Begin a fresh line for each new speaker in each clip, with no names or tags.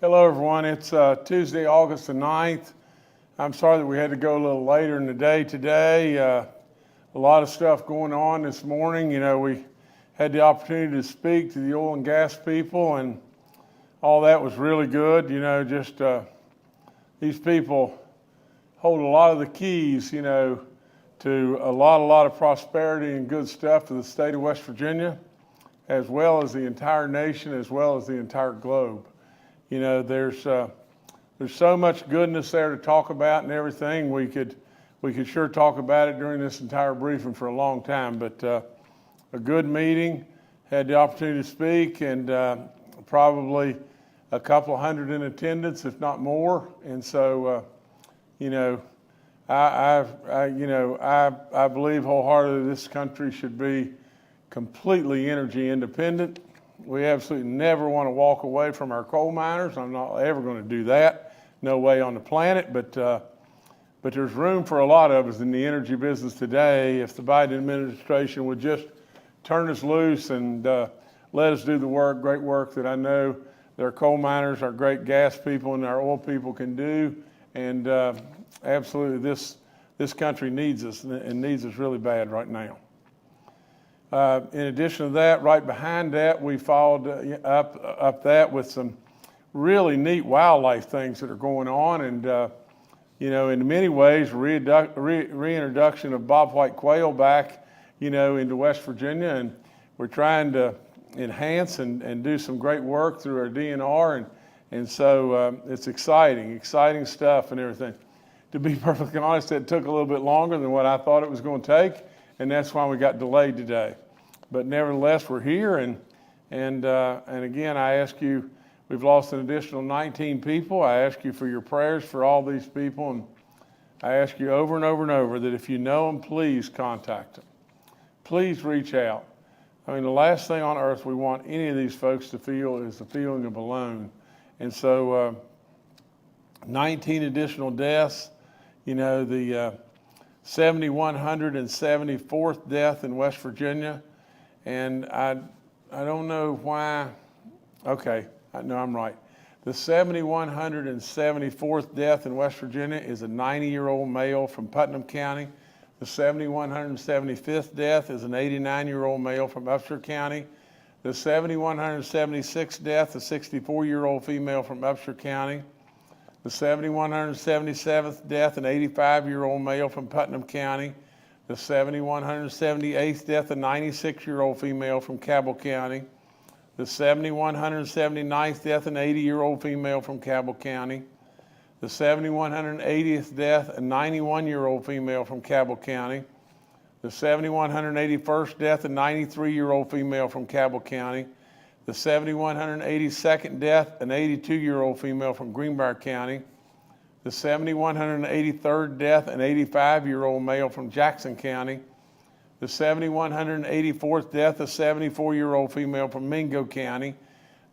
Hello everyone, it's Tuesday, August the 9th. I'm sorry that we had to go a little later in the day today. A lot of stuff going on this morning. You know, we had the opportunity to speak to the oil and gas people, and all that was really good. You know, just these people hold a lot of the keys, you know, to a lot of prosperity and good stuff to the state of West Virginia, as well as the entire nation, as well as the entire globe. You know, there's so much goodness there to talk about and everything. We could sure talk about it during this entire briefing for a long time, but a good meeting, had the opportunity to speak, and probably a couple hundred in attendance, if not more. And so, you know, I believe wholeheartedly this country should be completely energy independent. We absolutely never want to walk away from our coal miners. I'm not ever going to do that. No way on the planet. But there's room for a lot of us in the energy business today if the Biden administration would just turn us loose and let us do the work, great work that I know their coal miners, our great gas people, and our oil people can do. And absolutely, this country needs us, and needs us really bad right now. In addition to that, right behind that, we followed up that with some really neat wildlife things that are going on. And, you know, in many ways, reintroduction of bobwhite quail back, you know, into West Virginia. And we're trying to enhance and do some great work through our DNR. And so it's exciting stuff and everything. To be perfectly honest, it took a little bit longer than what I thought it was going to take. And that's why we got delayed today. But nevertheless, we're here, and again, I ask you, we've lost an additional 19 people. I ask you for your prayers for all these people, and I ask you over and over and over that if you know them, please contact them. Please reach out. I mean, the last thing on earth we want any of these folks to feel is the feeling of alone. And so 19 additional deaths, you know, the 7,174th death in West Virginia. And I don't know why, okay, no, I'm right. The 7,174th death in West Virginia is a 90-year-old male from Putnam County. The 7,175th death is an 89-year-old male from Upshur County. The 7,176th death, a 64-year-old female from Upshur County. The 7,177th death, an 85-year-old male from Putnam County. The 7,178th death, a 96-year-old female from Cabell County. The 7,179th death, an 80-year-old female from Cabell County. The 7,180th death, a 91-year-old female from Cabell County. The 7,181st death, a 93-year-old female from Cabell County. The 7,182nd death, an 82-year-old female from Greenbrier County. The 7,183rd death, an 85-year-old male from Jackson County. The 7,184th death, a 74-year-old female from Mingo County.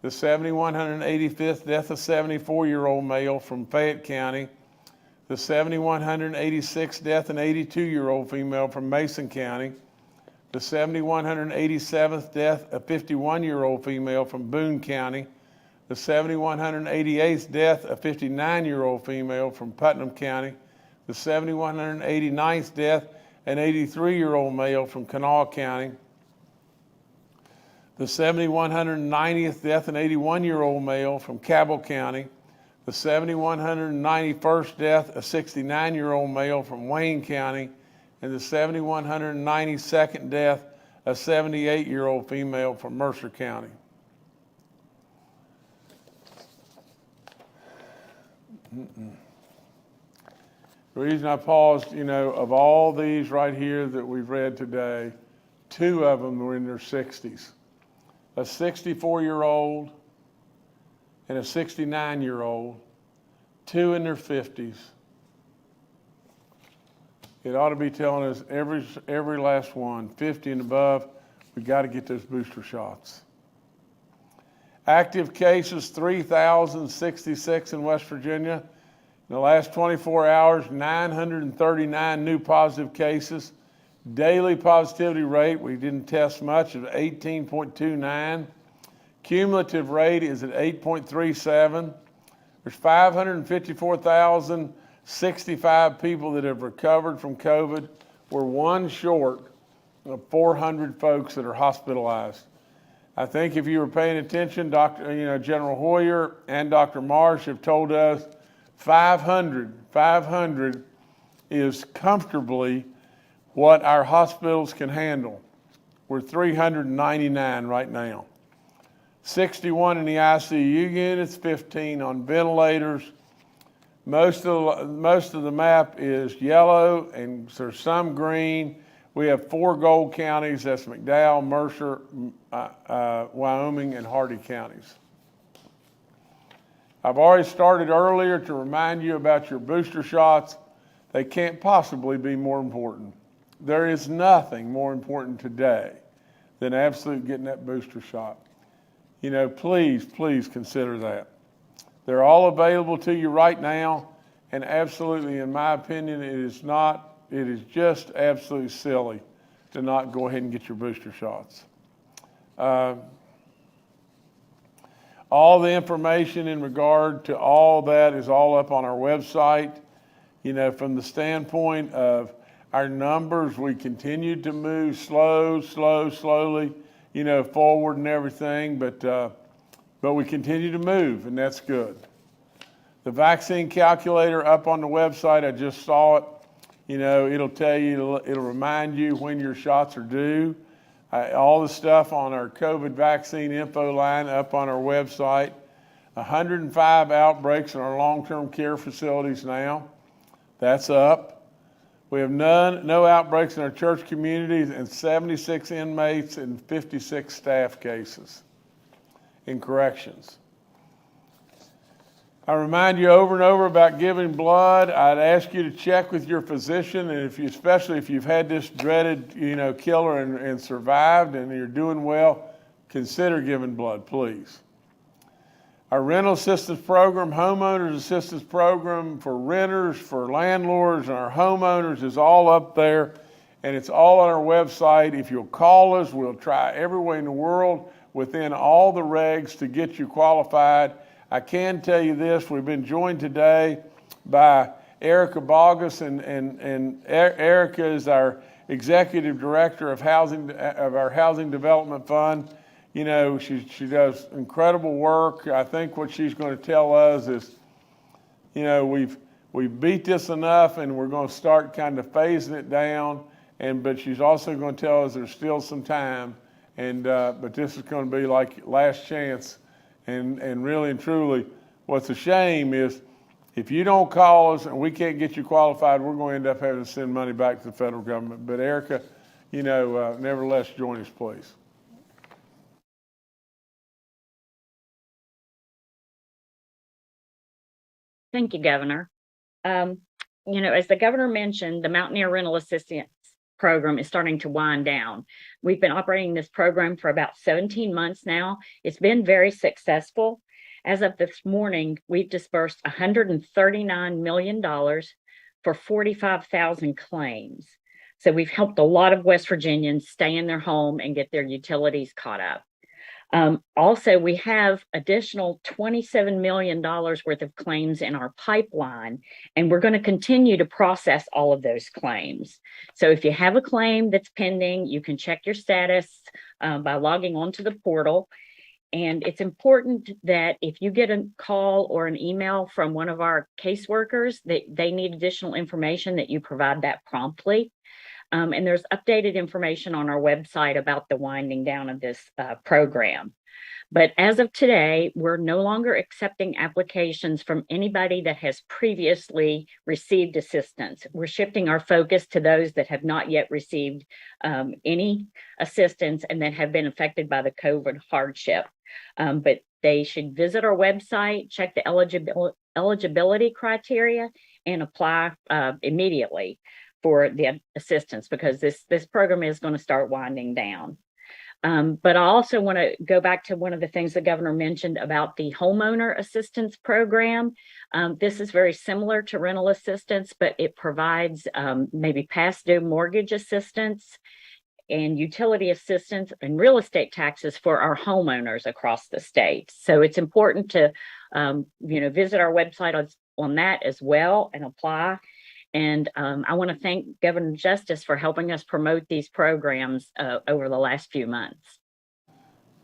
The 7,185th death, a 74-year-old male from Fayette County. The 7,186th death, an 82-year-old female from Mason County. The 7,187th death, a 51-year-old female from Boone County. The 7,188th death, a 59-year-old female from Putnam County. The 7,189th death, an 83-year-old male from Kanawha County. The 7,190th death, an 81-year-old male from Cabell County. The 7,191st death, a 69-year-old male from Wayne County. And the 7,192nd death, a 78-year-old female from Mercer County. The reason I paused, you know, of all these right here that we've read today, 2 of them were in their 60s. A 64-year-old and a 69-year-old, 2 in their 50s. It ought to be telling us every last one, 50 and above, we got to get those booster shots. Active cases, 3,066 in West Virginia. In the last 24 hours, 939 new positive cases. Daily positivity rate, we didn't test much, of 18.29. Cumulative rate is at 8.37. There's 554,065 people that have recovered from COVID. We're one short of 400 folks that are hospitalized. I think if you were paying attention, General Hoyer and Dr. Marsh have told us 500 is comfortably what our hospitals can handle. We're 399 right now. 61 in the ICU units, 15 on ventilators. Most of the map is yellow and there's some green. We have 4 gold counties, that's McDowell, Mercer, Wyoming, and Hardy counties. I've already started earlier to remind you about your booster shots. They can't possibly be more important. There is nothing more important today than absolutely getting that booster shot. Please consider that. They're all available to you right now, and absolutely, in my opinion, it is just absolutely silly to not go ahead and get your booster shots. All the information in regard to all that is all up on our website. From the standpoint of our numbers, we continue to move slowly, forward and everything, but we continue to move, and that's good. The vaccine calculator up on the website, I just saw it. It'll tell you, it'll remind you when your shots are due. All the stuff on our COVID vaccine info line up on our website. 105 outbreaks in our long-term care facilities now. That's up. We have no outbreaks in our church communities, and 76 inmates and 56 staff cases in corrections. I remind you over and over about giving blood. I'd ask you to check with your physician, and especially if you've had this dreaded, killer and survived and you're doing well, consider giving blood, please. Our rental assistance program, homeowners assistance program for renters, for landlords, and our homeowners is all up there, and it's all on our website. If you'll call us, we'll try every way in the world within all the regs to get you qualified. I can tell you this, we've been joined today by Erica Bogus, and Erica is our Executive Director of our Housing Development Fund. She does incredible work. I think what she's going to tell us is, we've beat this enough and we're going to start kind of phasing it down, but she's also going to tell us there's still some time, but this is going to be like last chance. And really and truly, what's a shame is if you don't call us and we can't get you qualified, we're going to end up having to send money back to the federal government. But Erica, nevertheless, join us, please.
Thank you, Governor. As the governor mentioned, the Mountaineer Rental Assistance Program is starting to wind down. We've been operating this program for about 17 months now. It's been very successful. As of this morning, we've dispersed $139 million for 45,000 claims. So we've helped a lot of West Virginians stay in their home and get their utilities caught up. Also, we have additional $27 million worth of claims in our pipeline, and we're going to continue to process all of those claims. So if you have a claim that's pending, you can check your status by logging onto the portal. And it's important that if you get a call or an email from one of our caseworkers that they need additional information, that you provide that promptly. And there's updated information on our website about the winding down of this program. But as of today, we're no longer accepting applications from anybody that has previously received assistance. We're shifting our focus to those that have not yet received any assistance and that have been affected by the COVID hardship. But they should visit our website, check the eligibility criteria, and apply immediately for the assistance, because this program is going to start winding down. But I also want to go back to one of the things the governor mentioned about the homeowner assistance program. This is very similar to rental assistance, but it provides maybe past due mortgage assistance. and utility assistance and real estate taxes for our homeowners across the state. So it's important to, visit our website on that as well and apply. And I want to thank Governor Justice for helping us promote these programs over the last few months.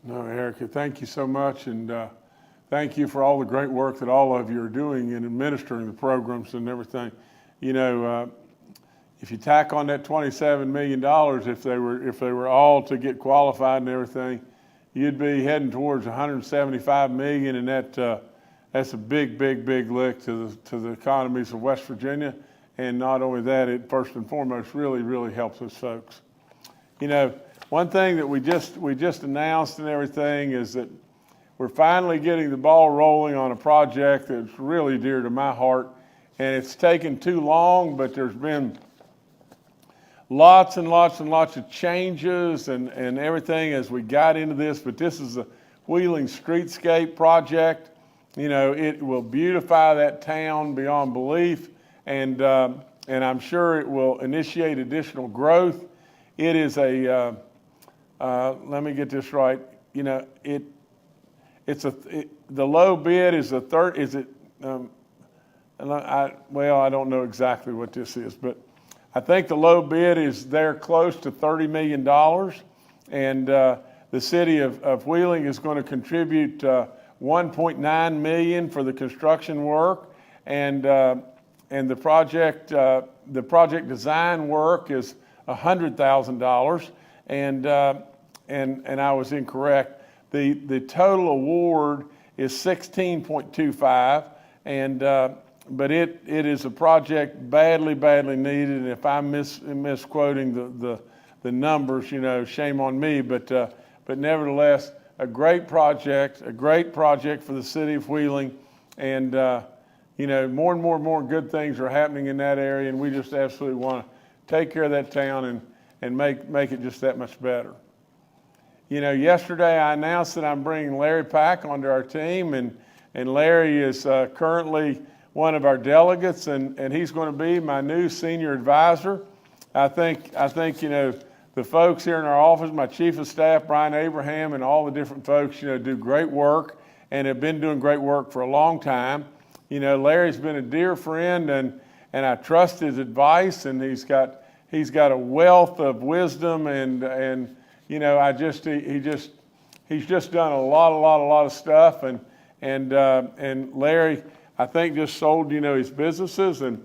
No, Erica, thank you so much. And thank you for all the great work that all of you are doing in administering the programs and everything. If you tack on that $27 million, if they were all to get qualified and everything, you'd be heading towards $175 million, and that's a big lick to the economies of West Virginia. And not only that, it first and foremost really helps us folks. One thing that we just announced and everything is that we're finally getting the ball rolling on a project that's really dear to my heart, and it's taken too long, but there's been lots of changes and everything as we got into this. But this is a Wheeling Streetscape project. It will beautify that town beyond belief, and I'm sure it will initiate additional growth. It is let me get this right. The low bid is I don't know exactly what this is, but I think the low bid is there close to $30 million, and the city of Wheeling is going to contribute $1.9 million for the construction work, and the project design work is $100,000, and I was incorrect. The total award is 16.25, but it is a project badly needed. And if I'm misquoting the numbers, shame on me. But nevertheless, a great project for the city of Wheeling, and more and more good things are happening in that area, and we just absolutely want to take care of that town and make it just that much better. Yesterday I announced that I'm bringing Larry Pack onto our team, and Larry is currently one of our delegates, and he's going to be my new senior advisor. I think the folks here in our office, my chief of staff, Brian Abraham, and all the different folks, do great work and have been doing great work for a long time. Larry's been a dear friend, and I trust his advice, and he's got a wealth of wisdom, and he's just done a lot of stuff, and Larry, I think, just sold his businesses, and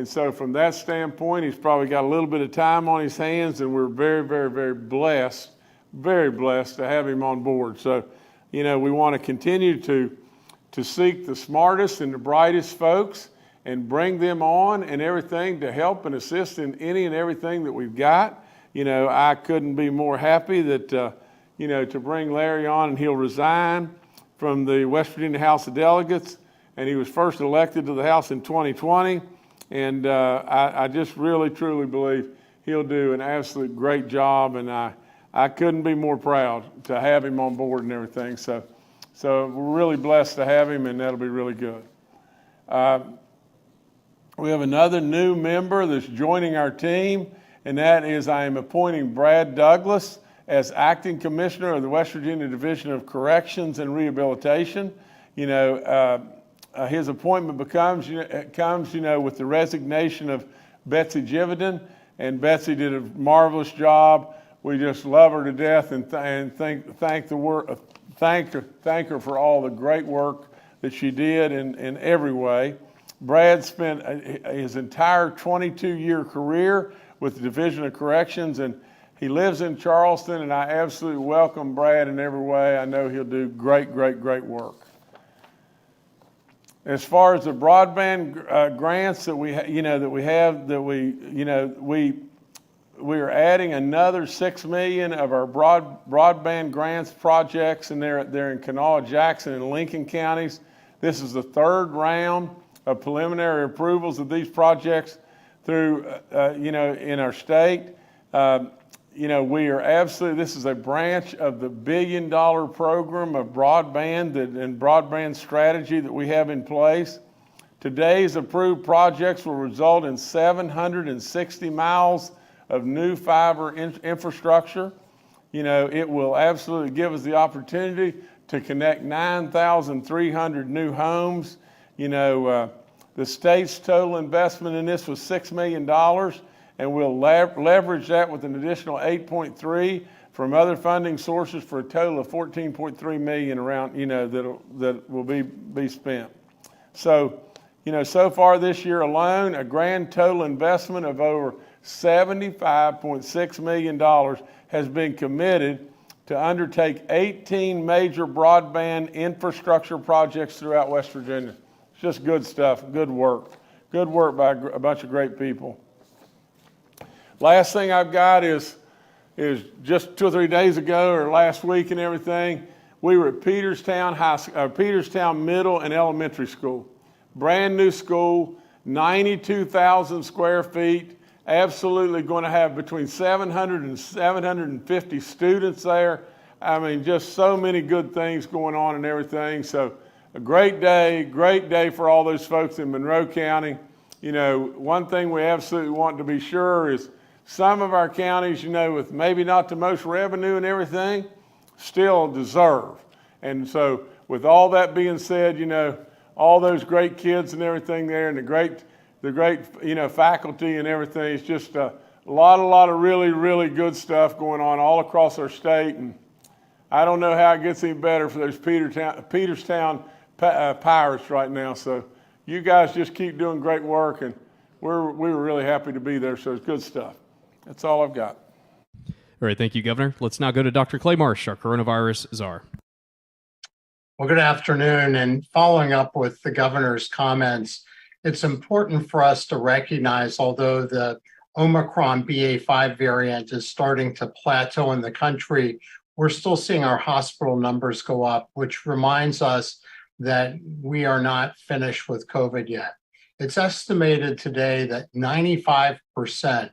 so from that standpoint, he's probably got a little bit of time on his hands, and we're very blessed to have him on board. So we want to continue to seek the smartest and the brightest folks and bring them on and everything to help and assist in any and everything that we've got. I couldn't be more happy that to bring Larry on, and he'll resign from the West Virginia House of Delegates, and he was first elected to the House in 2020, and I just really truly believe he'll do an absolute great job, and I couldn't be more proud to have him on board and everything. So we're really blessed to have him, and that'll be really good. We have another new member that's joining our team, and that is I am appointing Brad Douglas as acting commissioner of the West Virginia Division of Corrections and Rehabilitation. His appointment comes with the resignation of Betsy Jividen, and Betsy did a marvelous job. We just love her to death, and thank her for all the great work that she did in every way. Brad spent his entire 22-year career with the Division of Corrections, and he lives in Charleston, and I absolutely welcome Brad in every way. I know he'll do great work. As far as the broadband grants that we are adding another $6 million of our broadband grants projects, and they're in Kanawha, Jackson, and Lincoln counties. This is the third round of preliminary approvals of these projects through in our state. We are absolutely, this is a branch of the $1 billion program of broadband and broadband strategy that we have in place. Today's approved projects will result in 760 miles of new fiber infrastructure. You know, it will absolutely give us the opportunity to connect 9,300 new homes. You know, the state's total investment in this was $6 million, and we'll leverage that with an additional 8.3 from other funding sources for a total of 14.3 million around, you know, that will be spent. So, you know, so far this year alone, a grand total investment of over $75.6 million has been committed to undertake 18 major broadband infrastructure projects throughout West Virginia. It's just good stuff, good work. Good work by a bunch of great people. Last thing I've got is just 2 or 3 days ago or last week and everything, we were at Peterstown Middle and Elementary School. Brand new school, 92,000 square feet, absolutely going to have between 700 and 750 students there. I mean, just so many good things going on and everything. So a great day for all those folks in Monroe County. You know, one thing we absolutely want to be sure is some of our counties, you know, with maybe not the most revenue and everything, still deserve. And so with all that being said, you know, all those great kids and everything there and the great, you know, faculty and everything, it's just a lot of really good stuff going on all across our state. And I don't know how it gets any better for those Peterstown Pirates right now. So you guys just keep doing great work, and we were really happy to be there. So it's good stuff. That's all I've got.
All right, thank you, Governor. Let's now go to Dr. Clay Marsh, our coronavirus czar.
Well, good afternoon. And following up with the governor's comments, it's important for us to recognize, although the Omicron BA.5 variant is starting to plateau in the country, we're still seeing our hospital numbers go up, which reminds us that we are not finished with COVID yet. It's estimated today that 95%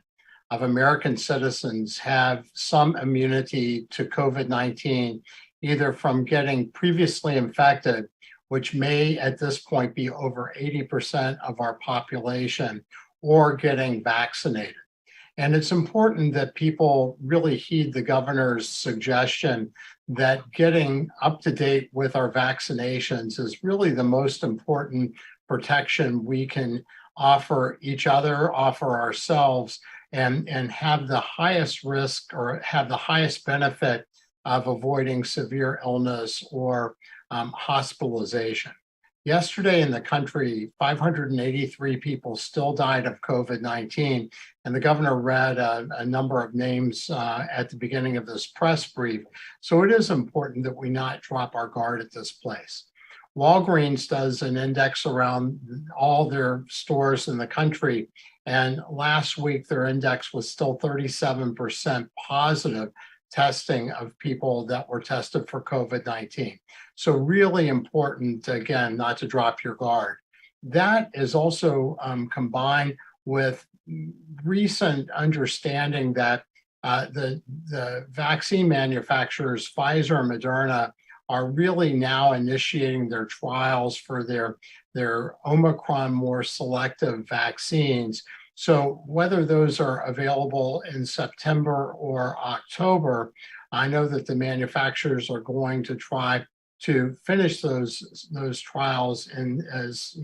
of American citizens have some immunity to COVID-19, either from getting previously infected, which may at this point be over 80% of our population, or getting vaccinated. And it's important that people really heed the governor's suggestion that getting up to date with our vaccinations is really the most important protection we can offer each other, offer ourselves, and have the highest risk or have the highest benefit of avoiding severe illness or hospitalization. Yesterday in the country, 583 people still died of COVID-19, and the governor read a number of names at the beginning of this press brief. So it is important that we not drop our guard at this place. Walgreens does an index around all their stores in the country, and last week their index was still 37% positive testing of people that were tested for COVID-19. So really important, again, not to drop your guard. That is also combined with recent understanding that the vaccine manufacturers, Pfizer and Moderna, are really now initiating their trials for their Omicron more selective vaccines. So whether those are available in September or October, I know that the manufacturers are going to try to finish those trials in as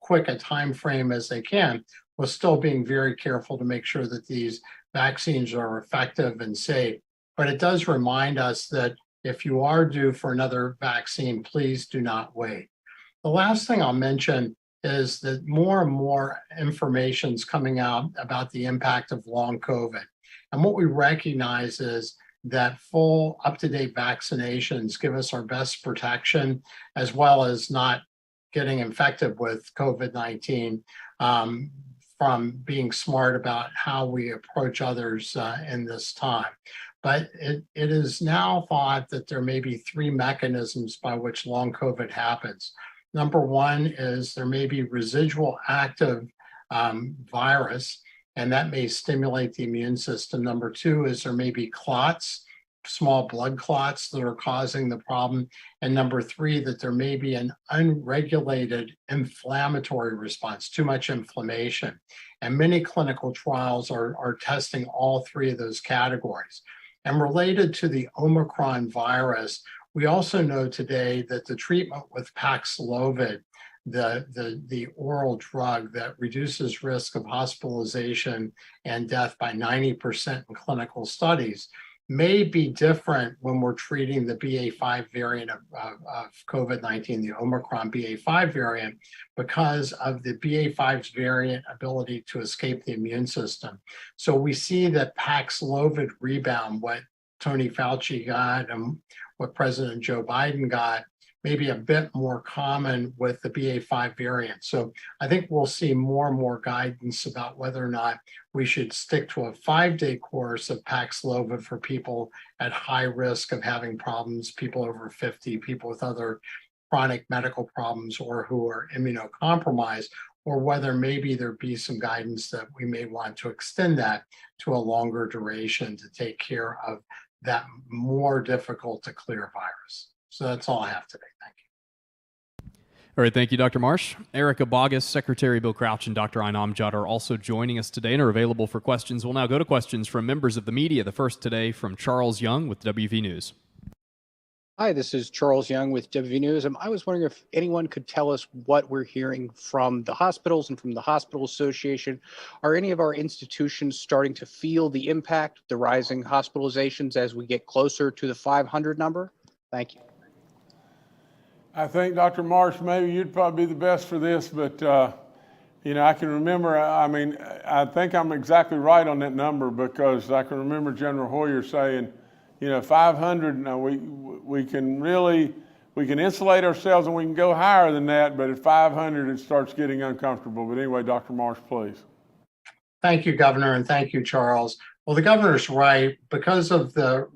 quick a time frame as they can, while still being very careful to make sure that these vaccines are effective and safe. But it does remind us that if you are due for another vaccine, please do not wait. The last thing I'll mention is that more and more information is coming out about the impact of long COVID. And what we recognize is that full up-to-date vaccinations give us our best protection, as well as not getting infected with COVID-19 from being smart about how we approach others in this time. But it is now thought that there may be 3 mechanisms by which long COVID happens. Number one is there may be residual active virus, and that may stimulate the immune system. Number two is there may be clots, small blood clots that are causing the problem. And number three, that there may be an unregulated inflammatory response, too much inflammation. And many clinical trials are testing all three of those categories. And related to the Omicron virus, we also know today that the treatment with Paxlovid, the oral drug that reduces risk of hospitalization and death by 90% in clinical studies, may be different when we're treating the BA.5 variant of COVID-19, the Omicron BA.5 variant, because of the BA.5's variant ability to escape the immune system. So we see that Paxlovid rebound, what Tony Fauci got and what President Joe Biden got, maybe a bit more common with the BA.5 variant. So I think we'll see more and more guidance about whether or not we should stick to a 5-day course of Paxlovid for people at high risk of having problems, people over 50, people with other chronic medical problems or who are immunocompromised, or whether maybe there be some guidance that we may want to extend that to a longer duration to take care of that more difficult to clear virus. So that's all I have today. Thank you.
All right, thank you, Dr. Marsh. Erica Bogus, Secretary Bill Crouch, and Dr. Inamjad are also joining us today and are available for questions. We'll now go to questions from members of the media. The first today from Charles Young with WV News.
Hi, this is Charles Young with WV News. I was wondering if anyone could tell us what we're hearing from the hospitals and from the Hospital Association. Are any of our institutions starting to feel the impact, the rising hospitalizations as we get closer to the 500 number? Thank you.
I think, Dr. Marsh, maybe you'd probably be the best for this, but I can remember, I think I'm exactly right on that number, because I can remember General Hoyer saying, 500, now we can insulate ourselves and we can go higher than that, but at 500 it starts getting uncomfortable. But anyway, Dr. Marsh, please.
Thank you, Governor, and thank you, Charles. Well, the governor's right. Because of the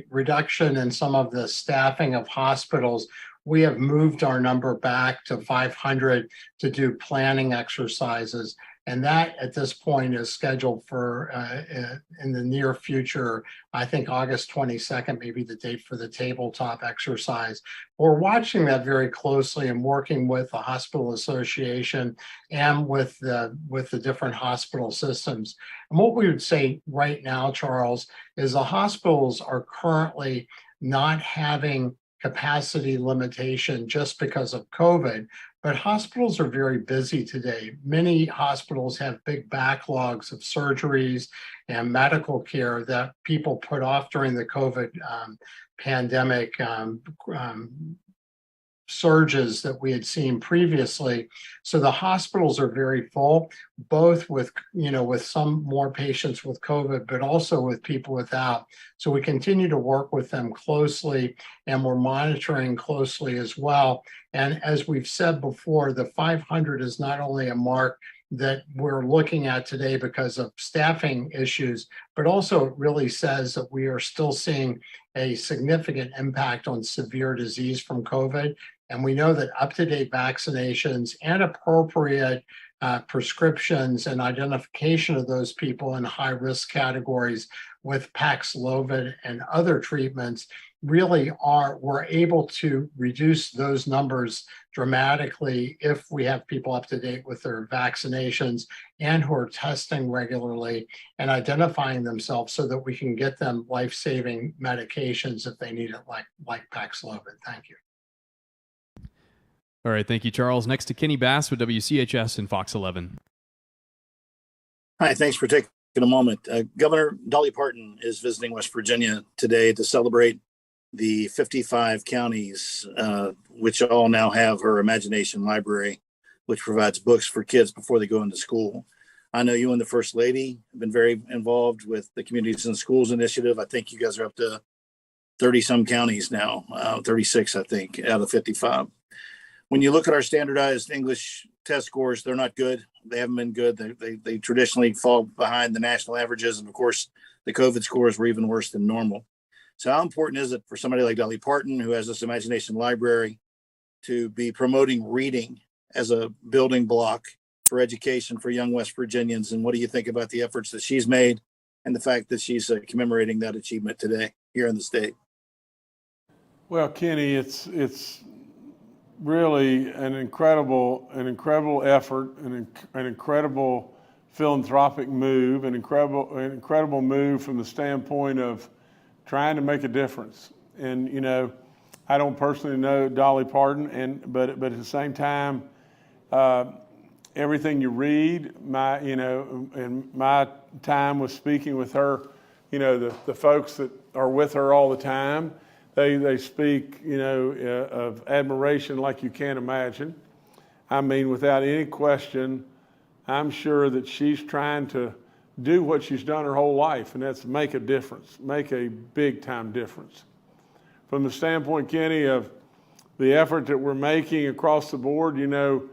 reduction in some of the staffing of hospitals, we have moved our number back to 500 to do planning exercises. And that at this point is scheduled for in the near future. I think August 22nd may be the date for the tabletop exercise. We're watching that very closely and working with the Hospital Association and with the different hospital systems. And what we would say right now, Charles, is the hospitals are currently not having capacity limitation just because of COVID, but hospitals are very busy today. Many hospitals have big backlogs of surgeries and medical care that people put off during the COVID pandemic surges that we had seen previously. So the hospitals are very full, both with some more patients with COVID, but also with people without. So we continue to work with them closely, and we're monitoring closely as well. And as we've said before, the 500 is not only a mark that we're looking at today because of staffing issues, but also it really says that we are still seeing a significant impact on severe disease from COVID. And we know that up-to-date vaccinations and appropriate prescriptions and identification of those people in high-risk categories with Paxlovid and other treatments really we're able to reduce those numbers dramatically if we have people up to date with their vaccinations and who are testing regularly and identifying themselves so that we can get them life-saving medications if they need it, like Paxlovid. Thank you.
All right, thank you, Charles. Next to Kenny Bass with WCHS and Fox 11.
Hi, thanks for taking a moment. Governor Dolly Parton is visiting West Virginia today to celebrate the 55 counties, which all now have her Imagination Library, which provides books for kids before they go into school. I know you and the First Lady have been very involved with the Communities in Schools initiative. I think you guys are up to 30-some counties now, 36, I think, out of 55. When you look at our standardized English test scores, they're not good. They haven't been good. They traditionally fall behind the national averages. And of course, the COVID scores were even worse than normal. So how important is it for somebody like Dolly Parton, who has this Imagination Library, to be promoting reading as a building block for education for young West Virginians? And what do you think about the efforts that she's made and the fact that she's commemorating that achievement today? here in the state?
Well, Kenny, it's really an incredible effort, an incredible philanthropic move, an incredible move from the standpoint of trying to make a difference. And you know, I don't personally know Dolly Parton, but at the same time, everything you read, in my time with speaking with her, you know, the folks that are with her all the time, they speak, you know, of admiration like you can't imagine. I mean, without any question, I'm sure that she's trying to do what she's done her whole life, and that's make a difference, make a big time difference. From the standpoint, Kenny, of the effort that we're making across the board, you know,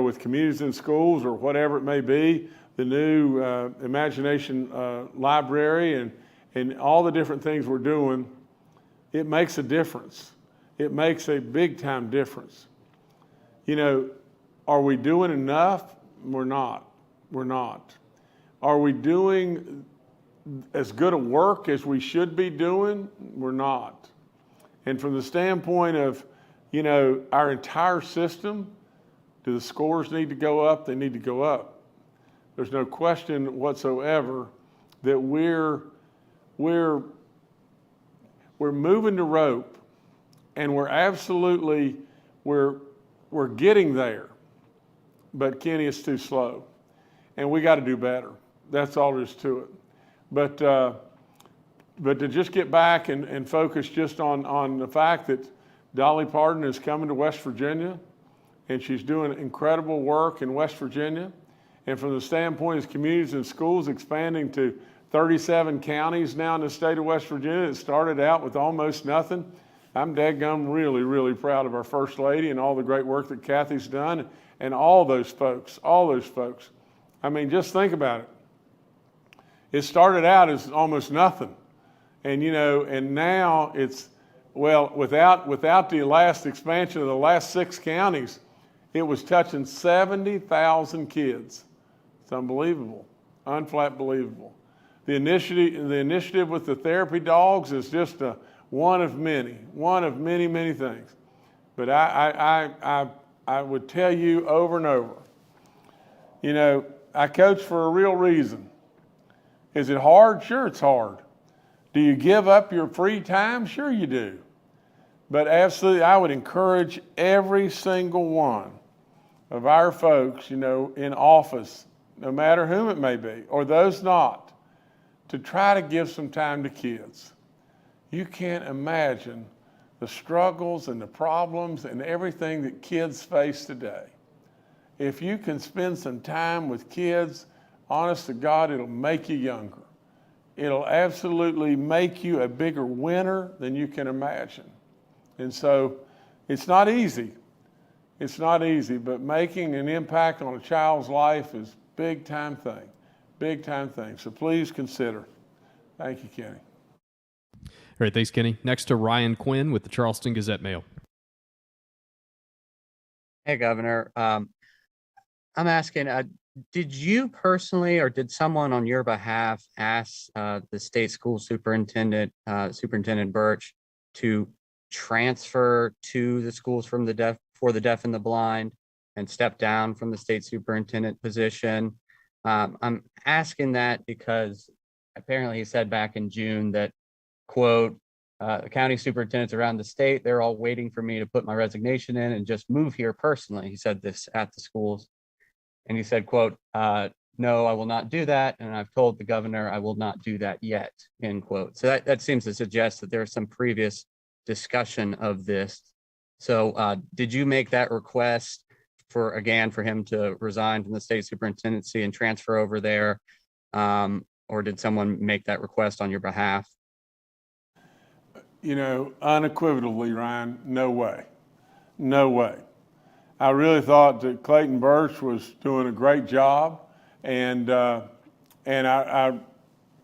with communities and schools or whatever it may be, the new Imagination Library and all the different things we're doing, it makes a difference. It makes a big time difference. You know, are we doing enough? We're not. We're not. Are we doing as good a work as we should be doing? We're not. And from the standpoint of, you know, our entire system, do the scores need to go up? They need to go up. There's no question whatsoever that we're moving the rope, and we're getting there. But Kenny, it's too slow, and we got to do better. That's all there is to it. But to just get back and focus just on the fact that Dolly Parton is coming to West Virginia, and she's doing incredible work in West Virginia. And from the standpoint of communities and schools expanding to 37 counties now in the state of West Virginia, it started out with almost nothing. I'm daggum really, really proud of our First Lady and all the great work that Kathy's done, and all those folks. I mean, just think about it. It started out as almost nothing. And, you know, and now it's, well, without the last expansion of the last 6 counties, it was touching 70,000 kids. It's unbelievable, unflat believable. The initiative with the therapy dogs is just one of many things. But I would tell you over and over, you know, I coach for a real reason. Is it hard? Sure, it's hard. Do you give up your free time? Sure you do. But absolutely, I would encourage every single one of our folks, you know, in office, no matter whom it may be, or those not, to try to give some time to kids. You can't imagine the struggles and the problems and everything that kids face today. If you can spend some time with kids, honest to God, it'll make you younger. It'll absolutely make you a bigger winner than you can imagine. And so it's not easy. It's not easy, but making an impact on a child's life is a big time thing. So please consider. Thank you, Kenny.
All right, thanks, Kenny. Next to Ryan Quinn with the Charleston Gazette-Mail.
Hey, Governor. I'm asking, did you personally or did someone on your behalf ask the state school superintendent, Superintendent Birch, to transfer to the schools for the deaf and the blind and step down from the state superintendent position? I'm asking that because apparently he said back in June that, quote, the county superintendents around the state, they're all waiting for me to put my resignation in and just move here personally. He said this at the schools. And he said, quote, no, I will not do that. And I've told the governor I will not do that yet, end quote. So that seems to suggest that there's some previous discussion of this. So did you make that request for him to resign from the state superintendency and transfer over there? Or did someone make that request on your behalf?
You know, unequivocally, Ryan, no way. No way. I really thought that Clayton Birch was doing a great job, and I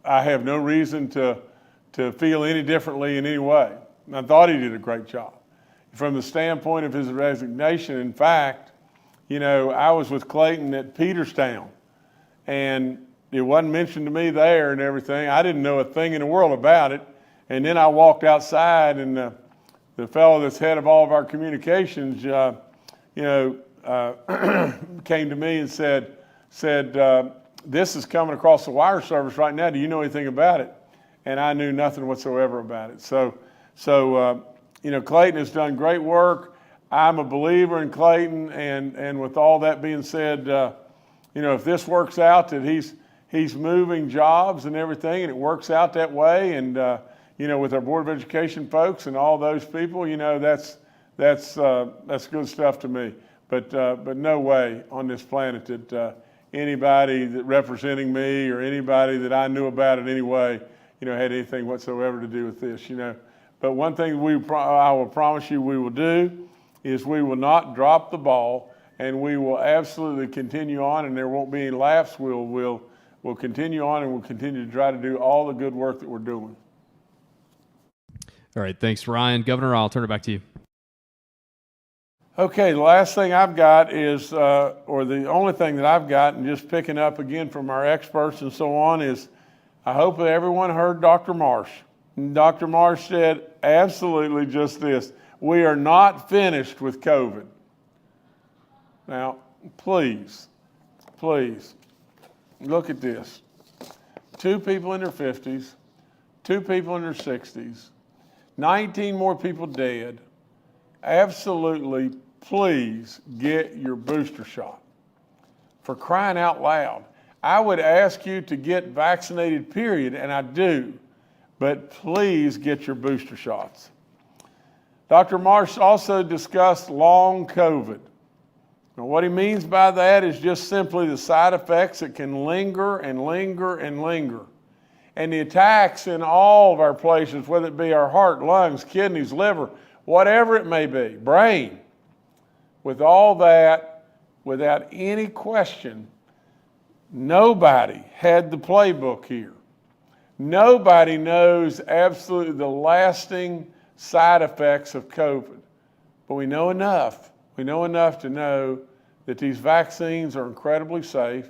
have no reason to feel any differently in any way. I thought he did a great job. From the standpoint of his resignation, in fact, you know, I was with Clayton at Peterstown, and it wasn't mentioned to me there and everything. I didn't know a thing in the world about it. And then I walked outside, and the fellow that's head of all of our communications, came to me and said, this is coming across the wire service right now. Do you know anything about it? And I knew nothing whatsoever about it. So Clayton has done great work. I'm a believer in Clayton, and with all that being said, if this works out, that he's moving jobs and everything, and it works out that way, and with our Board of Education folks and all those people, that's good stuff to me. But no way on this planet that anybody that representing me or anybody that I knew about in any way, had anything whatsoever to do with this. But one thing I will promise you we will do is we will not drop the ball, and we will absolutely continue on, and there won't be any laughs. We'll continue on, and we'll continue to try to do all the good work that we're doing.
All right, thanks, Ryan. Governor, I'll turn it back to you.
Okay, the last thing I've got is, or the only thing that I've got, and just picking up again from our experts and so on, is I hope that everyone heard Dr. Marsh. Dr. Marsh said absolutely just this: we are not finished with COVID. Now, please, look at this. 2 people in their 50s, 2 people in their 60s, 19 more people dead. Absolutely, please get your booster shot. For crying out loud. I would ask you to get vaccinated, period, and I do, but please get your booster shots. Dr. Marsh also discussed long COVID. Now, what he means by that is just simply the side effects that can linger and linger and linger. And the attacks in all of our places, whether it be our heart, lungs, kidneys, liver, whatever it may be, brain. With all that, without any question, nobody had the playbook here. Nobody knows absolutely the lasting side effects of COVID. But we know enough. We know enough to know that these vaccines are incredibly safe.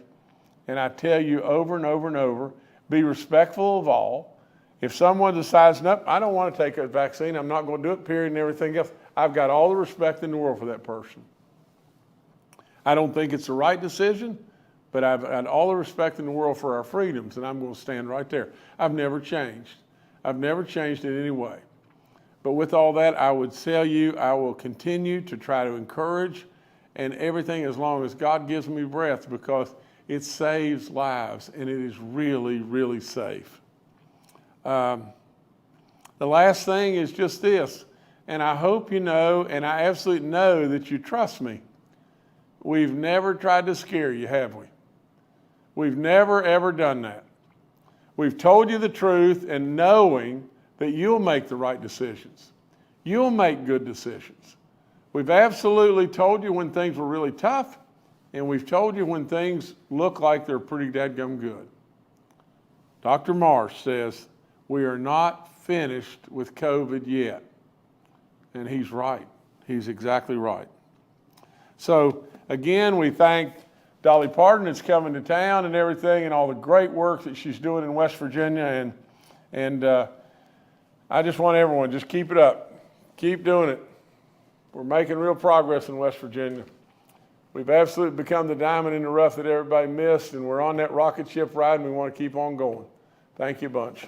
And I tell you over and over and over, be respectful of all. If someone decides, nope, I don't want to take a vaccine, I'm not going to do it, period, and everything else, I've got all the respect in the world for that person. I don't think it's the right decision, but I've got all the respect in the world for our freedoms, and I'm going to stand right there. I've never changed. I've never changed in any way. But with all that, I would tell you, I will continue to try to encourage and everything as long as God gives me breath, because it saves lives, and it is really, really safe. The last thing is just this, and I hope you know, and I absolutely know that you trust me. We've never tried to scare you, have we? We've never, ever done that. We've told you the truth, and knowing that you'll make the right decisions. You'll make good decisions. We've absolutely told you when things were really tough, and we've told you when things look like they're pretty dadgum good. Dr. Marsh says, we are not finished with COVID yet. And he's right. He's exactly right. So again, we thank Dolly Parton that's coming to town and everything, and all the great work that she's doing in West Virginia. And I just want everyone, just keep it up. Keep doing it. We're making real progress in West Virginia. We've absolutely become the diamond in the rough that everybody missed, and we're on that rocket ship ride, and we want to keep on going. Thank you a bunch.